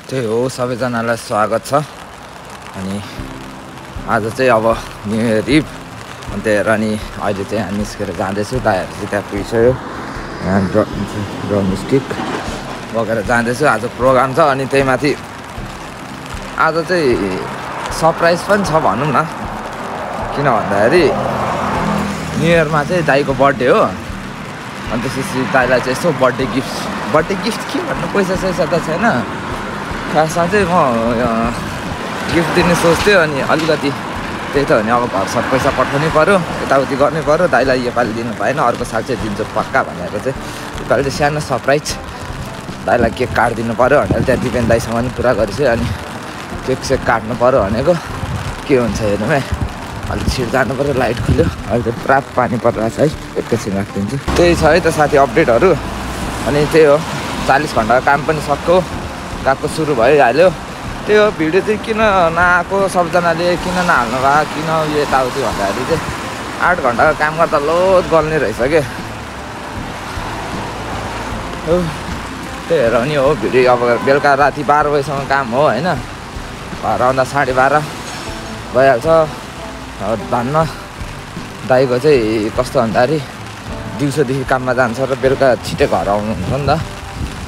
त्यही हो सबैजनालाई स्वागत छ। अनि आज चाहिँ अब न्यु इयर इभ अनि त्यही हेर नि अहिले चाहिँ यहाँ निस्केर जाँदैछु। दाइहरू चाहिँ त्यहाँ पुगिसक्यो। यहाँ ड्रम स्टिक बोकेर जाँदैछु। आज प्रोग्राम छ अनि त्यही माथि आज चाहिँ सरप्राइज पनि छ भनौँ न। किन भन्दाखेरि न्यु इयरमा चाहिँ दाइको बर्थडे हो। अनि त्यसपछि दाइलाई चाहिँ यसो बर्थडे गिफ्ट के भन्नु, पैसा सैसा त छैन। खासमा चाहिँ म गिफ्ट दिने सोच्थेँ। अनि अलिकति त्यही त हो नि, अब घर सब पैसा पठाउनै पऱ्यो, यताउति गर्नै पऱ्यो। दाइलाई योपालि दिनु भएन, अर्को साल चाहिँ दिन्छु पक्का भनेर चाहिँ योपालि चाहिँ सानो सरप्राइज दाइलाई केक काटिदिनु पऱ्यो भनेर त्यहाँ दिपेन दाइसँग पनि कुरा गरेछु। अनि केक सेक काट्नु पऱ्यो भनेको के हुन्छ हेर्नु है। अलिक छिटो जानु पऱ्यो, लाइट खुल्यो। अहिले त पुरा पानी परिरहेको छ है, एकैछिन राखिदिन्छु। त्यही छ है त साथी अपडेटहरू। अनि त्यही हो 40 घन्टाको काम पनि सक्यो, गएको सुरु भइहाल्यो। त्यही हो भिडियो चाहिँ किन नआएको सबजनाले किन नहाल्नु भएको, किन यो यताउति भन्दाखेरि चाहिँ 8 घन्टाको काम गर्दा लोड गल्ने रहेछ क्या। त्यही हेर नि हो भिडियो। अब बेलुका राति 12 बजीसम्म काम हो होइन, घर आउँदा 12:30 भइहाल्छ। धन्न दाइको चाहिँ कस्तो भन्दाखेरि दिउँसोदेखि काममा जान्छ र बेलुका छिटै घर आउनुहुन्छ नि त।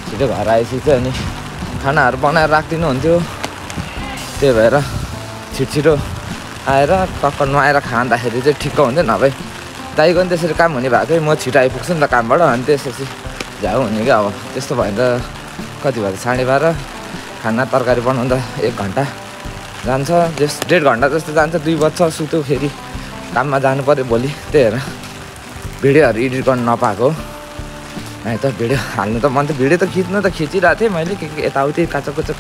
छिटो घर आएपछि चाहिँ अनि खानाहरू बनाएर राखिदिनु हुन्थ्यो। त्यही भएर छिटो आएर टक्क नुहाएर खाँदाखेरि चाहिँ ठिक्क हुन्थ्यो। नभए दाइको पनि त्यसरी काम हुने भएकै म छिटो आइपुग्छु नि त कामबाट। अनि त्यसपछि झ्याउ हुने क्या। अब त्यस्तो भयो भने त कति भयो 12:30 खाना तरकारी बनाउँदा 1 घन्टा जान्छ, 1.5 घन्टा जस्तो जान्छ। 2 बज्छ सुत्यो, फेरि काममा जानु पऱ्यो भोलि। त्यही भएर भिडियोहरू एडिट गर्नु नपाएको है त। भिडियो हाल्नु त मन त भिडियो त खिच्नु त खिचिरहेको थिएँ मैले, के यताउति काचकुचो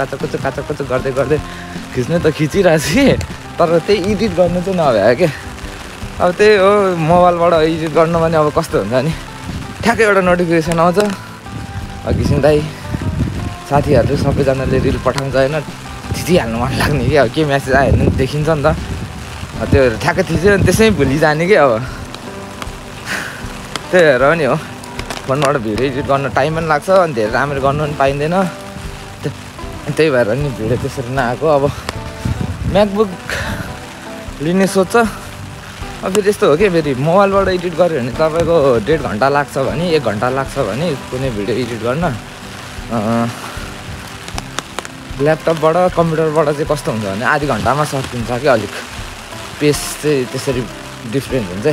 गर्दै खिच्नु त खिचिरहेको थिएँ। तर त्यही एडिट गर्नु चाहिँ नभ्यायो क्या। अब त्यही हो मोबाइलबाट एडिट गर्नु भने अब कस्तो हुन्छ नि, ठ्याक्कै एउटा नोटिफिकेसन आउँछ। घिसिङ दाइ साथीहरूले सबैजनाले रिल पठाउँछ होइन, थिचिहाल्नु मन लाग्ने कि। अब के म्यासेज आयो भने देखिन्छ नि त। त्यो ठ्याक्कै थिच्यो अनि त्यसै भुलि जाने कि। अब त्यही भएर पनि हो फोनबाट भिडियो एडिट गर्न टाइम पनि लाग्छ, अनि धेरै राम्ररी गर्नु पनि पाइँदैन। त्यही भएर नि भिडियो त्यसरी नआएको। अब म्याकबुक लिने सोध्छ। अब फेरि यस्तो हो कि फेरि मोबाइलबाट एडिट गऱ्यो भने तपाईँको 1.5 घन्टा लाग्छ भने 1 घन्टा लाग्छ भने कुनै भिडियो एडिट गर्न। ल्यापटपबाट कम्प्युटरबाट चाहिँ कस्तो हुन्छ भने आधी घन्टामा सकिन्छ कि। अलिक पेस चाहिँ त्यसरी डिफ्रेन्ट हुन्छ।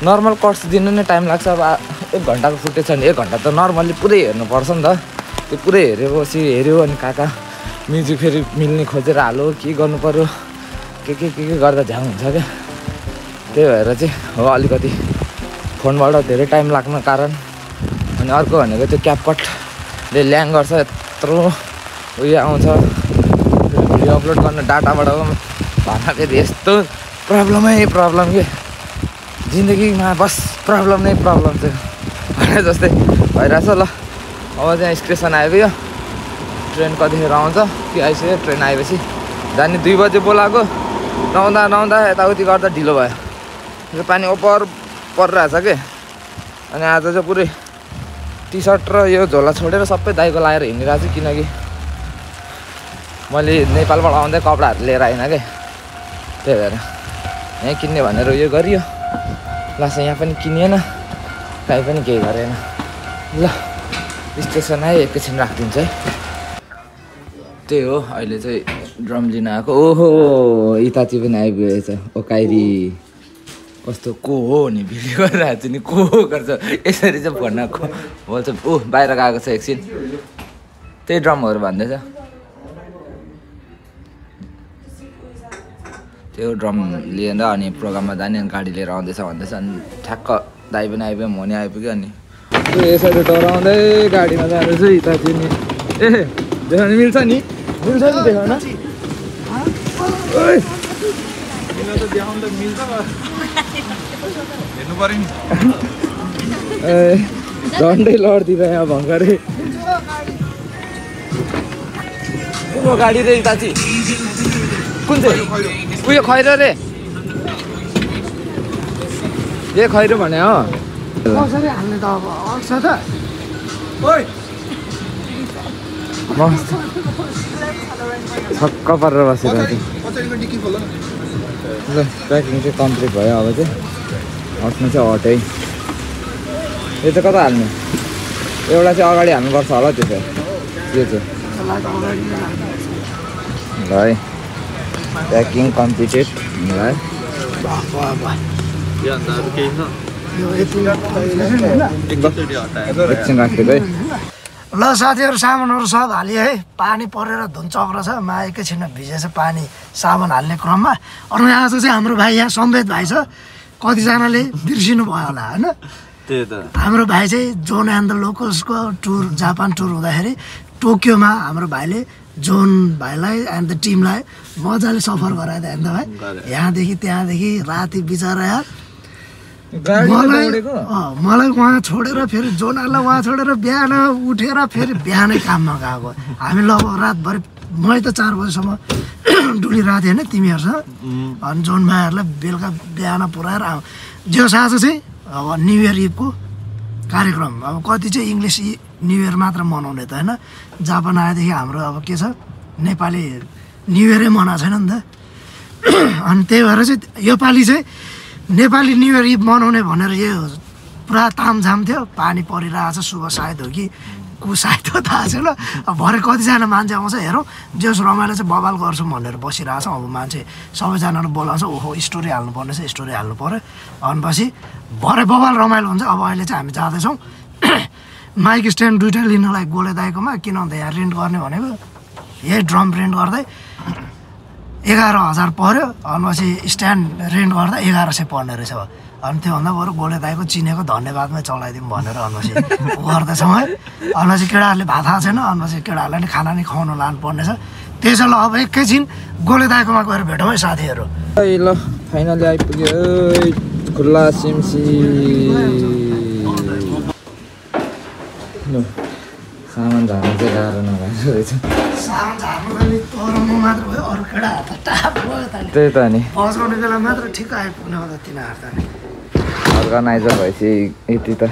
नर्मल कट्स दिनु नै टाइम लाग्छ। अब 1 घन्टाको फुटेज छ भने 1 घन्टा त नर्मल्ली पुरै हेर्नुपर्छ नि त। त्यो पुरै हेरेपछि हेऱ्यो अनि कहाँ म्युजिक फेरि मिल्ने खोजेर हाल्यो, के गर्नु पऱ्यो, के गर्दा झ्याउ हुन्छ क्या। त्यही भएर चाहिँ हो अलिकति फोनबाट धेरै टाइम लाग्न कारण। अनि अर्को भनेको त्यो क्यापकटले ल्याङ गर्छ, यत्रो उयो आउँछ भिडियो अपलोड गर्न डाटाबाट हो भन्दा फेरि यस्तो प्रब्लम के। जिन्दगीमा बस प्रब्लम चाहिँ भने जस्तै भइरहेछ। ल अब चाहिँ स्टेसन आइपुग्यो, ट्रेन कतिखेर आउँछ कि आइसक्यो। ट्रेन आएपछि जाने 2 बजे बोलाएको, नुहाउँदा यताउति गर्दा ढिलो भयो। यो पानी ओपर परिरहेछ के। अनि आज चाहिँ पुरै टी सर्ट र यो झोला छोडेर सबै दाइको लगाएर हिँडिरहेको छु। किनकि मैले नेपालबाट आउँदै कपडाहरू लिएर आइन क्या। त्यही भएर यहाँ किन्ने भनेर उयो गरियो। लास्ट यहाँ पनि किनिएन, काहीँ पनि केही गरेन। ल स्टेसन आयो, एकैछिन राखिदिन्छ है। त्यही हो अहिले चाहिँ ड्रम लिन आएको। ओहो इताची पनि आइपुगेछ। ओ काइरी कस्तो को हो नि भिडियो गरिरहेको छु नि, को गर्छ यसरी चाहिँ फोनमा बोल्छ। बाहिर गएको छ एकछिन, त्यही ड्रमहरू भन्दैछ। त्यो ड्रम लिएर अनि प्रोग्राममा जाने, अनि गाडी लिएर आउँदैछ भन्दैछ। अनि ठ्याक्क दाइ पनि आइपुग्यो, म नि आइपुग्यो। अनि यसरी डराउँदै गाडीमा जाँदैछु इताची नि। देखाउनु मिल्छ नि देखाउन झन्डै लडिदिँदा यहाँ भङ्करै को गाडी रे इताची कुन चाहिँ उयो खैरो रे, ए खैरो भने हो कसरी हाल्ने त। अब मस्त छक्क परेर बसिरहेको छु ल प्याकिङ चाहिँ कम्प्लिट भयो अब चाहिँ हट्नु चाहिँ हटै यो चाहिँ कता हाल्नु एउटा चाहिँ अगाडि हाल्नुपर्छ होला त्यो चाहिँ यो चाहिँ ल है प्याकिङ कम्प्लिटेड ल एकछिन राखिदिएको है ल साथीहरू सामानहरू सब हालियो है पानी परेर धुन चक्र छ मा एकैछिनमा भिजेछ पानी सामान हाल्ने क्रममा अनि आज चाहिँ हाम्रो भाइ यहाँ सम्वेत भाइ छ कतिजनाले बिर्सिनु भयो होला होइन त्यही त हाम्रो भाइ चाहिँ जोन एन्ड द लोकल्सको टुर जापान टुर हुँदाखेरि टोकियोमा हाम्रो भाइले जोन भाइलाई एन्ड द टिमलाई मजाले सफर गराइदियो होइन भाइ यहाँदेखि त्यहाँदेखि राति बिचरा यार मलाई उहाँ छोडेर फेरि जोनालाई उहाँ छोडेर बिहान उठेर फेरि बिहानै काममा गएको हामी लगभग रातभरि मै त 4 बजीसम्म डुलिरहेको थिएँ होइन तिमीहरूसँग अनि जोन भाइहरूलाई बेलुका बिहान पुऱ्याएर जो आज चाहिँ अब न्यु इयर इभको कार्यक्रम अब कति चाहिँ इङ्ग्लिस न्यु इयर मात्र मनाउने त होइन जापान आएदेखि हाम्रो अब के छ नेपाली न्यु इयरै मनाएको छैन नि त अनि त्यही भएर चाहिँ योपालि चाहिँ नेपाली न्यु इयर इभ मनाउने भनेर यो पुरा तामझाम थियो पानी परिरहेको छ शुभ सायद हो कि कुसायद हो थाहा छैन अब भरे कतिजना मान्छे आउँछ हेरौँ जस रमाइलो चाहिँ बवाल गर्छौँ भनेर बसिरहेको छ अब मान्छे सबैजनाले बोलाउँछ ओहो स्टोरी हाल्नुपर्ने छ स्टोरी हाल्नु पऱ्यो भनेपछि भरे बवाल रमाइलो हुन्छ अब अहिले चाहिँ हामी जाँदैछौँ माइक स्ट्यान्ड 2टा लिनलाई गोले दाइकोमा किन भन्दा यहाँ रेन्ट गर्ने भनेको यही ड्रम रेन्ट गर्दै 11,000 पर्यो अनि स्ट्यान्ड रेन्ट गर्दा 1100 पर्ने रहेछ अनि त्योभन्दा बरु गोले दाइको चिनेको धन्यवादमै चलाइदिउँ भनेर अनि गर्दैछौँ है अनि केटाहरूले भात खाएको छैन अनि केटाहरूलाई नि खाना नि खुवाउनु लानु पर्ने छ त्यसैले अब एकैछिन गोले दाइकोमा गएर भेटौँ है साथीहरू ल फाइनली आइपुग्यो खुल्ला सिमसी सामान झार्नु चाहिँ गाह्रो नभएको रहेछ त्यही त नि बजाउने बेला मात्र ठिक आइपुग्नु होला तिनीहरू त अर्गनाइजर भएपछि यति त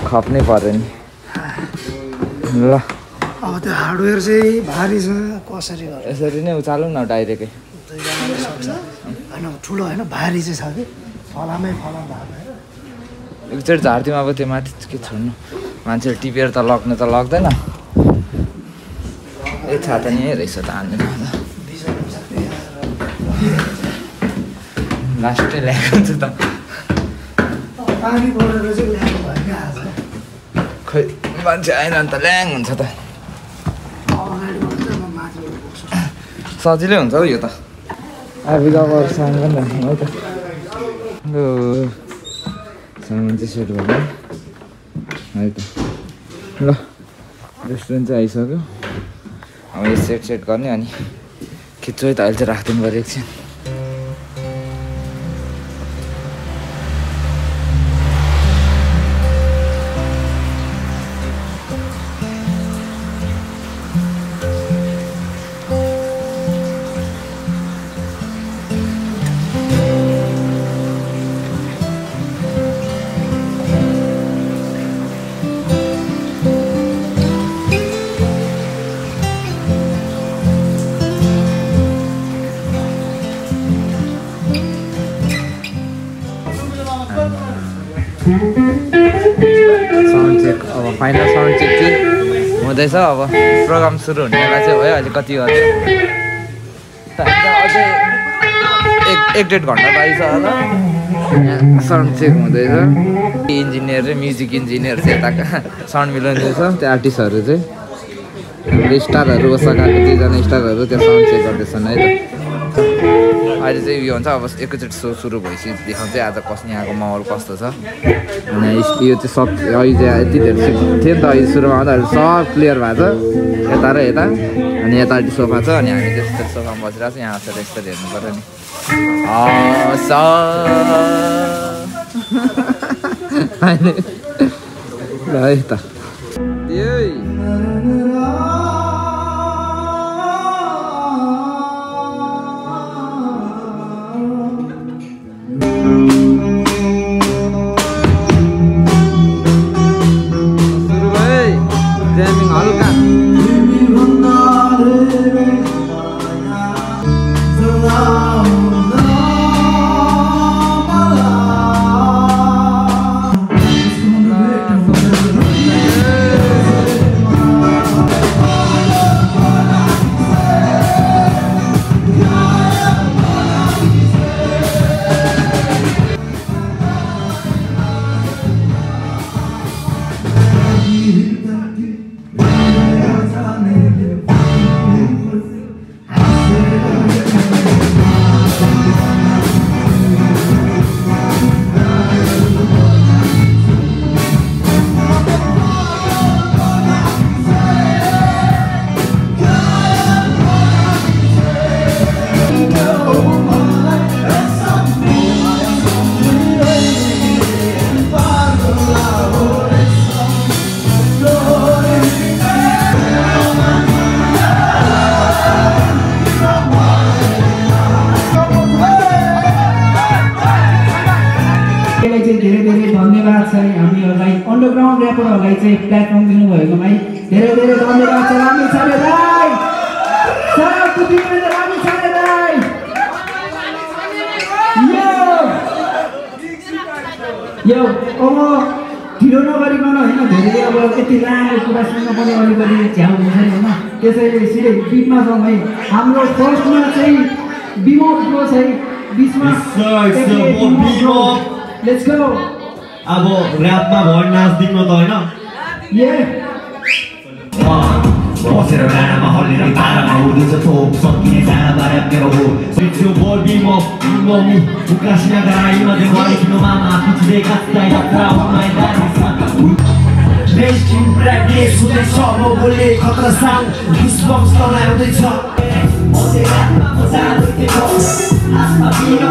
खप्नै पर्यो नि ल अब त्यो हार्डवेयर चाहिँ भारी छ कसरी गर्छ यसरी नै उचालौँ न डाइरेक्टै होइन ठुलो होइन भारी चाहिँ छ कि फलामै फलाम भएको एकचोटि झारिदिउँ अब त्यो माथि के छोड्नु मान्छेले टिपेर त लग्नु त लग्दैन ए छाता नि रहेछ त हान्नु लास्टै ल्याएको हुन्छ त खै मान्छे आएन अन्त ल्याङ हुन्छ त सजिलै हुन्छ हौ यो त आफूलाई सामान है त लु सामान चाहिँ सेट गर्नु है त ल रेस्टुरेन्ट चाहिँ आइसक्यो अब यो सेट गर्ने अनि खिच्छु है त अहिले चाहिँ राखिदिनु पऱ्यो एकछिन साउन्ड चेक अब फाइनल साउन्ड चेक चाहिँ हुँदैछ अब प्रोग्राम सुरु हुने बेला चाहिँ भयो अहिले कति गर्छ अझै 1-1.5 घन्टा बाँकी छ होला यहाँ साउन्ड चेक हुँदैछ इन्जिनियर र म्युजिक इन्जिनियर चाहिँ यता साउन्ड मिलाउँदैछ त्यो आर्टिस्टहरू चाहिँ हाम्रो स्टारहरू सकाएको 2जना स्टारहरू त्यो साउन्ड चेक गर्दैछन् है त अहिले चाहिँ उयो हुन्छ अब एकैचोटि सो सुरु भएपछि देखाउँछ आज यहाँको माहौल कस्तो छ अनि यो चाहिँ सब अहिले चाहिँ यति धेरै थियो नि त अहिले सुरुमा आउँदा अहिले सब क्लियर भएको छ यता र यता अनि यतापट्टि सोफा छ अनि हामी त्यस्तो सोफामा बसिरहेको छ यहाँ आएर यस्तो हेर्नु पऱ्यो नि ल है त पार्टनरहरूलाई चाहिँ प्लेटफर्म दिनुभएकोलाई धेरै धेरै धन्यवाद छ। रामी छाने दाइ रामी छाने दाइ यो ढिलो नगरिकन होइन, धेरै अब यति लामो कुरा सुन्नुपर्ने अलिकति झ्याउ हुन्छ होइन, त्यसैले सिधै बिचमा जाउँ है। हाम्रो फर्स्टमा चाहिँ विमोद ब्रो छ है बिचमा। Let's go. अब ऱ्यापमा भर नाच्दिनु त होइन बसेर गानामा हल्लेर तारामा उड्दैछ थोक सकिने जाँदा ऱ्याप मेरो हो त्यो बडी म मम्मी उकासिना गाडीमा जे गरिकिनु मामा पिछले कास्ताइ यात्रा उमाइ दानी साका मेन्स्ट्रिम प्र्याक्टिस हुँदै सब बोले खतरा साउन्ड गुसबम्स तनाउँदैछ मजे रातमा मजा आउँदैछ आसमा बिना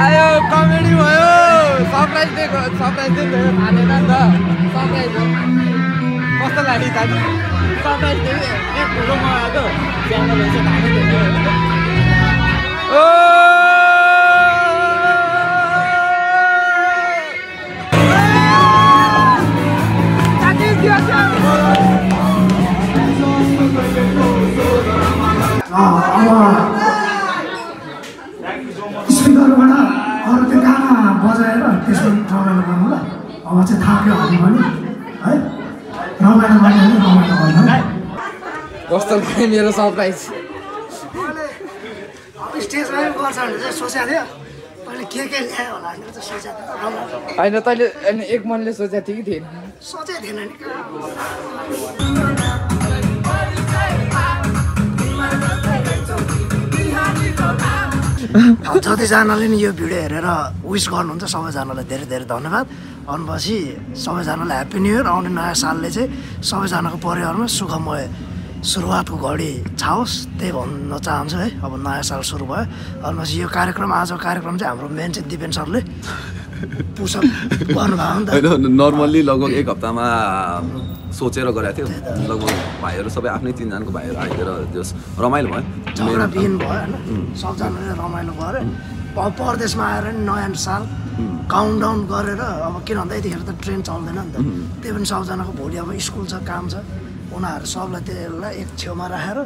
आयो कमेडी भयो सरप्राइज दिएको थालेन नि त सरप्राइज हो कस्तो लाग्यो दाजु सरप्राइज दिएको एक फोटो मगाएको च्यानल हुन्छ थाले दिएको ओ स्पिकरबाट अरू त्यो गाना बजाएर त्यसमा रमाइलो गर्नु ल। अब चाहिँ थाक्यो हामी पनि है रमाइलो गर्ने रमाइलो गर्नु। कस्तो लाग्यो मेरो सरप्राइज? स्टेजमा गर्छ भनेर चाहिँ सोचेको थियो, अहिले के ल्यायो होला भनेर चाहिँ सोचेको थिएँ रमाइलो होइन तैँले अनि एक मनले सोचेको थियो कि थिएन सोचेको थिएन नि जतिजनाले नि यो भिडियो हेरेर विस गर्नुहुन्छ सबैजनालाई धेरै धेरै धन्यवाद भनेपछि सबैजनालाई ह्याप्पी न्यु इयर आउने नयाँ सालले चाहिँ सबैजनाको परिवारमा सुखमय सुरुवातको घडी छाओस् त्यही भन्न चाहन्छु है अब नयाँ साल सुरु भयो भनेपछि यो कार्यक्रम आजको कार्यक्रम चाहिँ हाम्रो मेन चाहिँ दिपेन सरले पुसअप गर्नुभयो नि त होइन नर्मल्ली लगभग एक हप्तामा सोचेर गरेको थियो लगभग भाइहरू सबै आफ्नै तिनजनाको भाइहरू आइदिएर त्यस रमाइलो भयो झगडा बिहिन भयो होइन सबजनाले रमाइलो गरे अब परदेशमा आएर नि नयाँ साल काउन्ट डाउन गरेर अब किन भन्दा यतिखेर त ट्रेन चल्दैन नि त त्यही पनि सबजनाको भोलि अब स्कुल छ काम छ उनीहरू सबलाई त्यसलाई एक छेउमा राखेर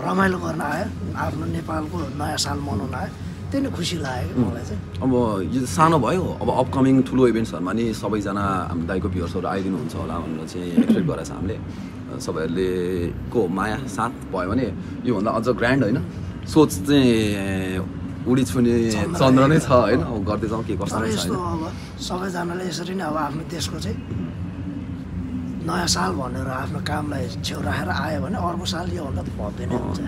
रमाइलो गर्न आयो आफ्नो नेपालको नयाँ साल मनाउन आयो त्यही नै खुसी लाग्यो मलाई चाहिँ अब यो सानो भयो अब अपकमिङ ठुलो इभेन्ट्सहरूमा नि सबैजना हाम्रो दाइको भ्युअर्सहरू आइदिनुहुन्छ होला भनेर चाहिँ एक्सपेक्ट गरेको छ हामीले सबैहरूले को माया साथ भयो भने योभन्दा अझ ग्रान्ड होइन सोच चाहिँ उडी छुने चन्द्र नै छ होइन अब गर्दै जाउँ के कस्तो तर छ यस्तो अब सबैजनाले यसरी नै अब आफ्नो देशको चाहिँ नयाँ साल भनेर आफ्नो कामलाई छेउ राखेर आयो भने अर्को साल योभन्दा भव्य नै हुन्छ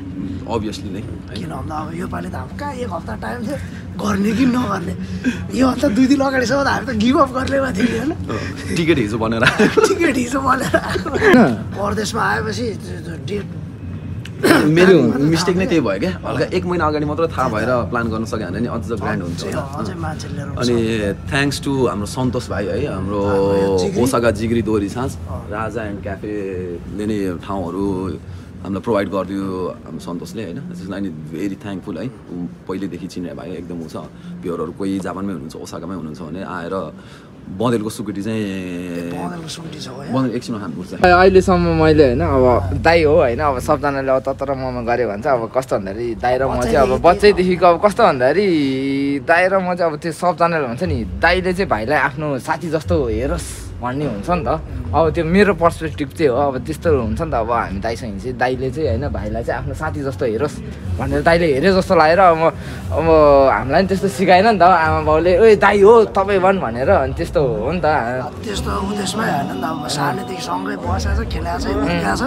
अभियसली नै किन भन्दा अब योपालि त हाम्रो कहाँ एक हप्ता टाइम थियो गर्ने कि नगर्ने यो हप्ता 2 दिन अगाडिसम्म त हामी त गिभ अप गर्नेमा थियौँ होइन टिकट हिजो भनेर टिकट हिजो भनेर परदेशमा आएपछि डेट मेरो मिस्टेक नै त्यही भयो क्या हल्का 1 महिना अगाडि मात्र थाहा भएर प्लान गर्न सक्यो भने नि अझ ग्रान्ड हुन्छ अझै मान्छे लिएर अनि थ्याङ्क्स टु हाम्रो सन्तोष भाइ है हाम्रो ओसाका जिग्री दोहोरी साँझ राजा एन्ड क्याफेले नै ठाउँहरू हामीलाई प्रोभाइड गरिदियो हाम्रो सन्तोषले होइन त्यसलाई नि भेरी थ्याङ्कफुल है पहिलेदेखि चिने भाइ एकदम ऊ छ प्योरहरू कोही जापानमै हुनुहुन्छ ओसाकामै हुनुहुन्छ भने आएर बँदेलको सुकुटी चाहिँ बँदेल एकछिनमा खानुपर्छ अहिलेसम्म मैले होइन अब दाइ हो होइन अब सबजनाले अब ततर ममा गऱ्यो भने चाहिँ अब कस्तो भन्दाखेरि दाइ र म चाहिँ अब बच्चैदेखिको अब कस्तो भन्दाखेरि दाइ र म चाहिँ अब त्यो सबजनाले भन्छ नि दाइले चाहिँ भाइलाई आफ्नो साथी जस्तो हेरोस् भन्ने हुन्छ नि त अब त्यो मेरो पर्सपेक्टिभ चाहिँ हो अब त्यस्तो हुन्छ नि त अब हामी दाइसँग चाहिँ दाइले चाहिँ होइन भाइलाई चाहिँ आफ्नो साथी जस्तो हेरोस् भनेर दाइले हेरे जस्तो लागेर अब हामीलाई पनि त्यस्तो सिकाएन नि त आमा बाउले ओइ दाइ हो तपाईँ भन् भनेर अनि त्यस्तो हो नि त त्यस्तो उद्देश्यमै होइन नि त अब सानैदेखि सँगै बसेको छ खेलेको छ हुर्केको छ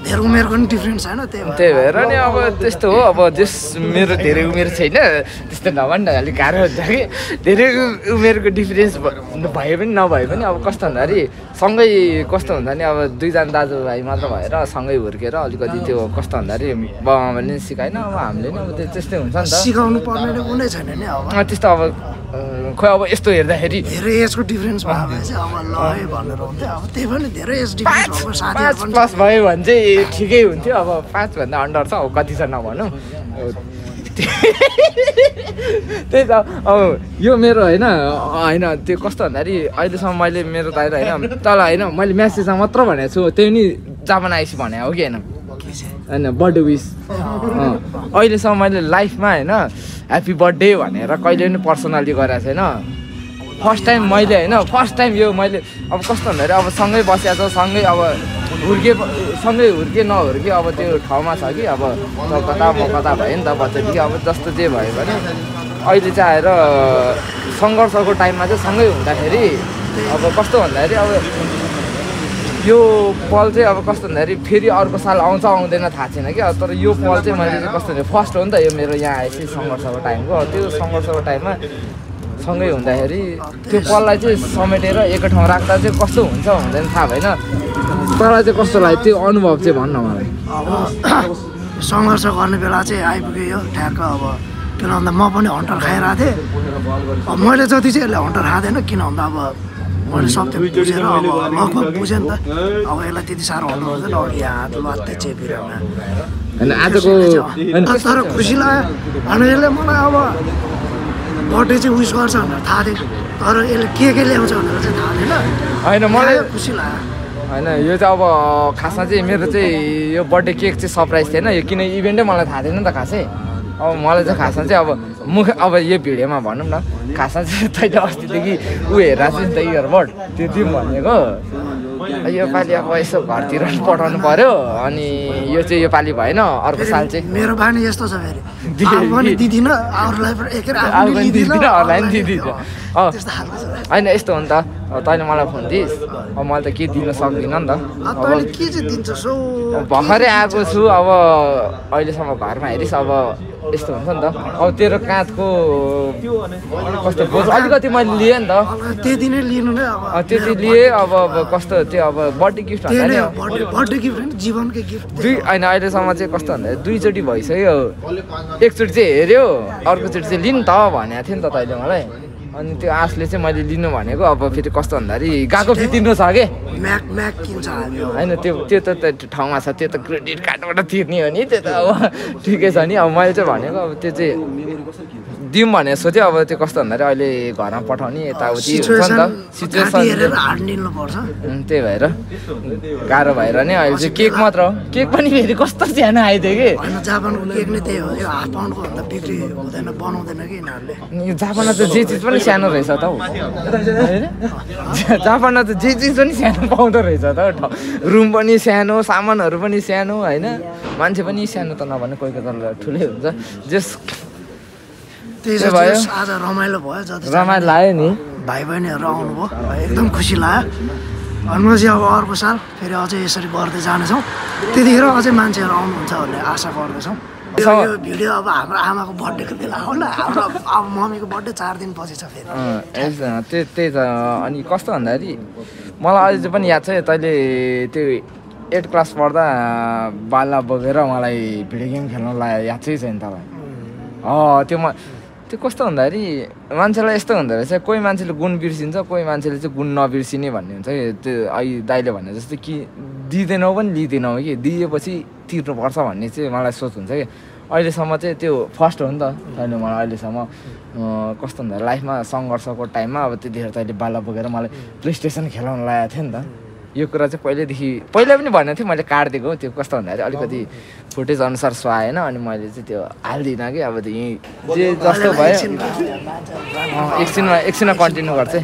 धेरै उमेरको पनि डिफ्रेन्स छैन त्यही भएर नि अब त्यस्तो हो अब जस मेरो धेरै उमेर छैन त्यस्तो नभन् न अलिक गाह्रो हुन्छ कि धेरै उमेरको डिफ्रेन्स भए पनि नभए पनि अब कस्तो भन्दाखेरि सँगै कस्तो हुन्छ नि अब 2 जना दाजुभाइ मात्र भएर सँगै हुर्केर अलिकति त्यो कस्तो भन्दाखेरि बाबाआमाले नि सिकाएन अब हामीले नि अब त्यस्तै हुन्छ नि त सिकाउनु पर्ने कुनै छैन नि अब त्यस्तो अब खोइ अब यस्तो हेर्दाखेरि धेरै एजको डिफ्रेन्स भयो भने चाहिँ अब ल है भनेर हुन्थ्यो अब त्यही पनि धेरै एज डिफ्रेन्स भएको साथीहरू 5 प्लस भयो भने चाहिँ ठिकै हुन्थ्यो अब 5 भन्दा अन्डर छ अब कति छ नभनौँ त्यही त अब यो मेरो होइन त्यो कस्तो भन्दाखेरि अहिलेसम्म मैले मेरो दाइ होइन तल होइन मैले म्यासेजमा मात्र भनेको छु त्यही नि जापान आइसी भने हो कि होइन बर्थडे विस अहिलेसम्म मैले लाइफमा होइन ह्याप्पी बर्थडे भनेर कहिले पनि पर्सनली गरेको छैन फर्स्ट टाइम मैले होइन फर्स्ट टाइम यो मैले अब कस्तो भन्दाखेरि अब सँगै बसिएको छ सँगै अब सँगै हुर्के नहुर्के अब त्यो ठाउँमा छ कि अब कता म कता भयो नि त बच्चादेखि अब जस्तो जे भयो भने अहिले चाहिँ आएर सङ्घर्षको टाइममा चाहिँ सँगै हुँदाखेरि अब कस्तो भन्दाखेरि अब यो पल चाहिँ अब कस्तो भन्दाखेरि फेरि अर्को साल आउँछ आउँदैन थाहा छैन कि तर यो पल चाहिँ मैले चाहिँ कस्तो भन्दाखेरि फर्स्ट हो नि त यो मेरो यहाँ आएपछि सङ्घर्षको टाइमको त्यो सङ्घर्षको टाइममा सँगै हुँदाखेरि त्यो पललाई चाहिँ समेटेर एकै ठाउँ राख्दा चाहिँ कस्तो हुन्छ हुँदैन थाहा भएन तँलाई चाहिँ कस्तो लाग्यो त्यो अनुभव चाहिँ भन्न मलाई अब सङ्घर्ष गर्ने बेला चाहिँ आइपुग्यो यो ठ्याक्क अब किन भन्दा म पनि हन्टर खाइरहेको थिएँ अब मैले जति चाहिँ यसले हन्टर खाँदैन किन भन्दा अब मैले सत्य बुझेर अब लगभग बुझेँ नि त अब यसलाई त्यति साह्रो हन्टर हुँदैन अघि हात लत्ते चेपिरमा आजको तर खुसी लाग्यो अनि यसले मलाई अब बर्थडे चाहिँ विस गर्छ भनेर थाहा थियो तर यसले के ल्याउँछ भनेर चाहिँ थाहा थिएन होइन मलाई खुसी लाग्यो होइन यो चाहिँ अब खासमा चाहिँ मेरो चाहिँ यो बर्थडे केक चाहिँ सरप्राइज थिएन यो किन इभेन्टै मलाई थाहा थिएन नि त खासै अब मलाई चाहिँ खासमा चाहिँ अब यो भिडियोमा भनौँ न खासमा चाहिँ तैँले अस्तिदेखि ऊ हेरेर चाहिँ नि त इयरबड त्यो दिउँ भनेको योपालि अब यसो घरतिर पठाउनु पर्यो अनि यो चाहिँ योपालि भएन अर्को साल चाहिँ मेरो बानी यस्तो छ फेरि आफू पनि दिदिनँ अरूलाई पनि एकै आफू पनि दिदिनँ अरूलाई पनि दिदिनँ त्यस्तो खालको छ होइन यस्तो हो नि त अब तैँले मलाई फोन दिइस् अब मैले त के दिन सक्दिनँ नि त तैँले के चाहिँ दिन्छ सो भर्खरै आएको छु अब अहिलेसम्म घरमा हेरिस् अब यस्तो हुन्छ नि त अब तेरो काँधको कस्तो बोझ अलिकति मैले लिएँ नि त त्यति नै लिनु नै अब त्यति लिएँ अब कस्तो त्यो अब बर्थडे गिफ्ट त्यही नै भन्दा नि बर्थडे गिफ्ट होइन जीवनकै गिफ्ट दुई होइन अहिलेसम्म चाहिँ कस्तो भन्दा दुईचोटि भइसक्यो एकचोटि चाहिँ हेऱ्यो अर्कोचोटि चाहिँ लिनु त भनेको थियो नि त तैँले मलाई अनि त्यो आशले चाहिँ मैले लिनु भनेको अब फेरि कस्तो भन्दाखेरि गएको फितिर्नु छ कि म्याक म्याक किन्छ हामी होइन त्यो त ठाउँमा छ त्यो त क्रेडिट कार्डबाट तिर्ने हो नि त्यो त अब ठिकै छ नि अब मैले चाहिँ भनेको अब त्यो चाहिँ दिउँ भनेर सोचेँ अब त्यो कस्तो भन्दाखेरि अहिले घरमा पठाउने यताउति हुन्छ नि त सिचुएसन हालिदिनुपर्छ त्यही भएर गाह्रो भएर नि अहिले चाहिँ केक मात्र हो केक पनि फेरि कस्तो सानो आइदियो कि होइन जापानको केक नै त्यही हो यो हाफ पाउन्डको भन्दा बिक्री हुँदैन बनाउँदैन कि यिनीहरूले यो जापानमा त जे चिज पनि सानो रहेछ त हौ जापानमा त जे चिज पनि सानो पाउँदो रहेछ त रुम पनि सानो सामानहरू पनि सानो होइन मान्छे पनि सानो त नभने कोही कोही त ठुलै हुन्छ जस त्यही भयो आज रमाइलो भयो जति रमाइलो लाग्यो नि भाइ बहिनीहरू आउनुभयो एकदम खुसी लाग्यो भनेपछि अब अर्को साल फेरि अझै यसरी गर्दै जानेछौँ त्यतिखेर अझै मान्छेहरू आउनुहुन्छ भन्ने आशा गर्दैछौँ यो भिडियो अब हाम्रो आमाको बर्थडेको बेला होला हाम्रो अब मम्मीको बर्थडे 4 दिन पछि छ फेरि त्यही त अनि कस्तो भन्दाखेरि मलाई अझै पनि याद छ तैँले त्यो 8 क्लास पढ्दा बाल्ला बोकेर मलाई भिडियो गेम खेल्न लाग्यो याद चाहिँ छैन तपाईँ त्यो कस्तो भन्दाखेरि मान्छेलाई यस्तो हुँदो रहेछ कोही मान्छेले गुण बिर्सिन्छ कोही मान्छेले चाहिँ गुण नबिर्सिने भन्ने हुन्छ कि त्यो अहिले दाइले भने जस्तो कि दिँदैनौ पनि लिँदैनौ कि दिएपछि तिर्नुपर्छ भन्ने चाहिँ मलाई सोच हुन्छ कि अहिलेसम्म चाहिँ त्यो फर्स्ट हो नि त तैँले मलाई अहिलेसम्म कस्तो भन्दाखेरि लाइफमा सङ्घर्षको टाइममा अब त्यतिखेर तैँले बाल्ला बोकेर मलाई प्ले स्टेसन खेलाउन लागेको थियो नि त यो कुरा चाहिँ पहिला पनि भनेको थिएँ मैले काटिदिएको त्यो कस्तो भन्दाखेरि अलिकति फुटेज अनुसार सुहाएन अनि मैले चाहिँ त्यो हाल्दिनँ कि अब त्यो जे जस्तो भयो एकछिनमा कन्टिन्यू गर्छ